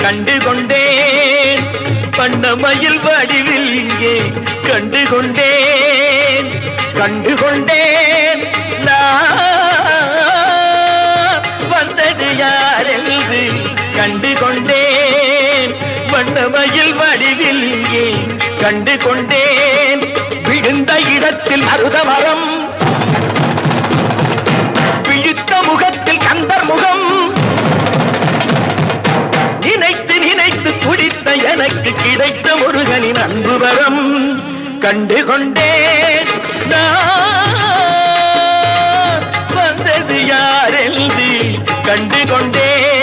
கண்டுகொண்டேன் வண்ணமயில் வடிவில் இங்கே கண்டுகொண்டேன் கண்டுகொண்டேன் நான் வந்தது யாரென்று கண்டுகொண்டேன் வண்ணமயில் வடிவில் இங்கே கண்டுகொண்டேன் விழுந்த இடத்தில் அருதமரம் விழித்த முகத்தில் கந்தர் முகம் நினைத்து நினைத்து துடித்த எனக்கு கிடைத்த முருகனின் அன்பு வரம் கண்டுகொண்டேன் நான் வந்தது யாரென்று கண்டுகொண்டேன்